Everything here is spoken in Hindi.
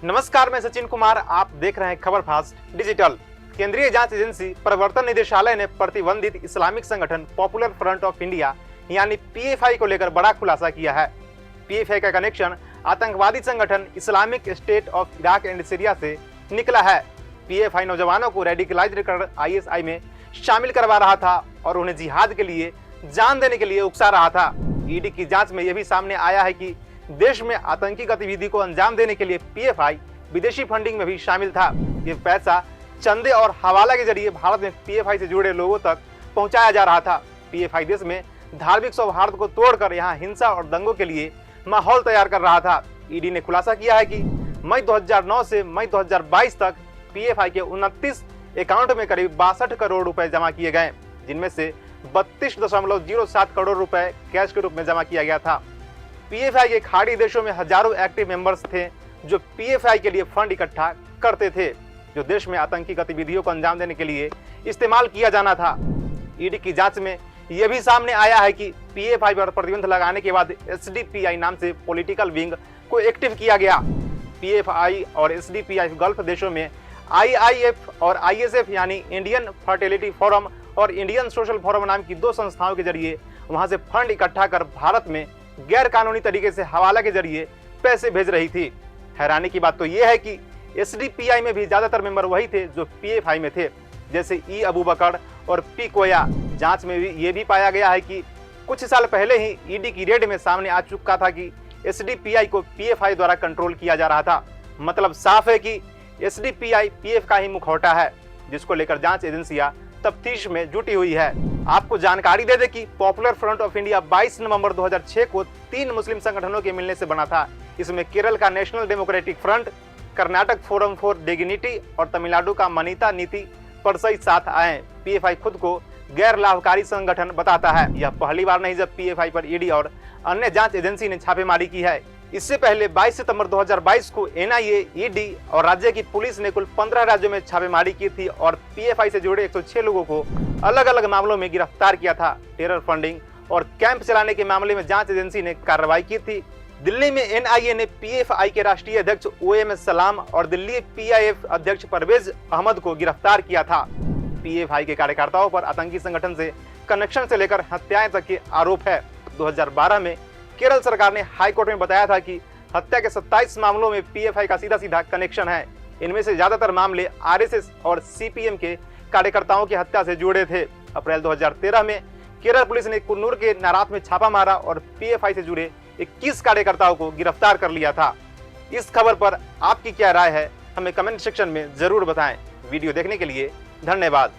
नमस्कार, मैं सचिन कुमार। आप देख रहे हैं खबर फास्ट डिजिटल। केंद्रीय जांच एजेंसी प्रवर्तन निदेशालय ने प्रतिबंधित इस्लामिक संगठन पॉपुलर फ्रंट ऑफ इंडिया यानी पीएफआई को लेकर बड़ा खुलासा किया है। पीएफआई का कनेक्शन आतंकवादी संगठन Islamic state of Iraq and Syria से निकला है। पीएफआई नौजवानों को रेडिकलाइज्ड कर आईएसआई में शामिल करवा रहा था और उन्हें जिहाद के लिए जान देने के लिए उकसा रहा था। ईडी की जांच में यह भी सामने आया है कि देश में आतंकी गतिविधि को अंजाम देने के लिए पीएफआई विदेशी फंडिंग में भी शामिल था। ये पैसा चंदे और हवाला के जरिए भारत में पीएफआई से जुड़े लोगों तक पहुंचाया जा रहा था। पीएफआई देश में धार्मिक सौहार्द को तोड़कर यहां हिंसा और दंगों के लिए माहौल तैयार कर रहा था। ईडी ने खुलासा किया है कि मई 2009 से मई 2022 तक पीएफआई के 29 अकाउंट में करीब 62 करोड़ रुपए जमा किए गए, जिनमें से 32.07 करोड़ रुपए कैश के रूप में जमा किया गया था। पीएफआई के खाड़ी देशों में हजारों एक्टिव मेंबर्स थे जो पीएफआई के लिए फंड इकट्ठा करते थे, जो देश में आतंकी गतिविधियों को अंजाम देने के लिए इस्तेमाल किया जाना था। ईडी की जांच में यह भी सामने आया है कि पीएफआई पर प्रतिबंध लगाने के बाद एसडीपीआई नाम से पॉलिटिकल विंग को एक्टिव किया गया। पीएफआई और एसडीपीआई गल्फ देशों में आईआईएफ और आईएसएफ यानी इंडियन फर्टिलिटी फोरम और इंडियन सोशल फोरम नाम की दो संस्थाओं के जरिए वहां से फंड इकट्ठा कर भारत में गैर कानूनी तरीके से हवाला के जरिए पैसे भेज रही थी। हैरानी की बात तो यह है कि एसडीपीआई में भी ज्यादातर मेंबर वही थे जो पीएफआई में थे, जैसे ई अबू बकर और पी कोया। जांच में भी ये भी पाया गया है कि कुछ साल पहले ही ईडी की रेड में सामने आ चुका था कि एसडीपीआई को पीएफआई द्वारा कंट्रोल किया जा रहा था। मतलब साफ है कि एसडीपीआई पीएफ का ही मुखौटा है, जिसको लेकर जांच एजेंसियां तफ्तीश में जुटी हुई है। आपको जानकारी दे दें कि पॉपुलर फ्रंट ऑफ इंडिया 22 नवंबर 2006 को 3 मुस्लिम संगठनों के मिलने से बना था। इसमें केरल का national democratic front, Karnataka forum for dignity और तमिलनाडु का मनीता नीति परिषद साथ आए। पीएफआई खुद को गैर लाभकारी संगठन बताता है। यह पहली बार नहीं जब पीएफआई पर ईडी और अन्य जांच एजेंसी ने छापेमारी की है। इससे पहले 22 सितंबर 2022 को एनआईए, ईडी और राज्य की पुलिस ने कुल 15 राज्यों में छापेमारी की थी और पीएफआई से जुड़े 106 लोगों को अलग अलग मामलों में गिरफ्तार किया था। टेरर फंडिंग और कैंप चलाने के मामले में जांच एजेंसी ने कार्रवाई की थी। दिल्ली में एनआईए ने पीएफआई के राष्ट्रीय अध्यक्ष ओएमएस सलाम और दिल्ली पीआईएफ अध्यक्ष परवेज अहमद को गिरफ्तार किया था। पीएफआई के कार्यकर्ताओं पर आतंकी संगठन से कनेक्शन से लेकर हत्याएं तक के आरोप है। 2012 में केरल सरकार ने हाई कोर्ट में बताया था कि हत्या के 27 मामलों में पीएफआई का सीधा सीधा कनेक्शन है। इनमें से ज्यादातर मामले आरएसएस और सीपीएम के कार्यकर्ताओं की हत्या से जुड़े थे। अप्रैल 2013 में केरल पुलिस ने कुन्नूर के नारात में छापा मारा और पीएफआई से जुड़े 21 कार्यकर्ताओं को गिरफ्तार कर लिया था। इस खबर पर आपकी क्या राय है, हमें कमेंट सेक्शन में जरूर बताएं। वीडियो देखने के लिए धन्यवाद।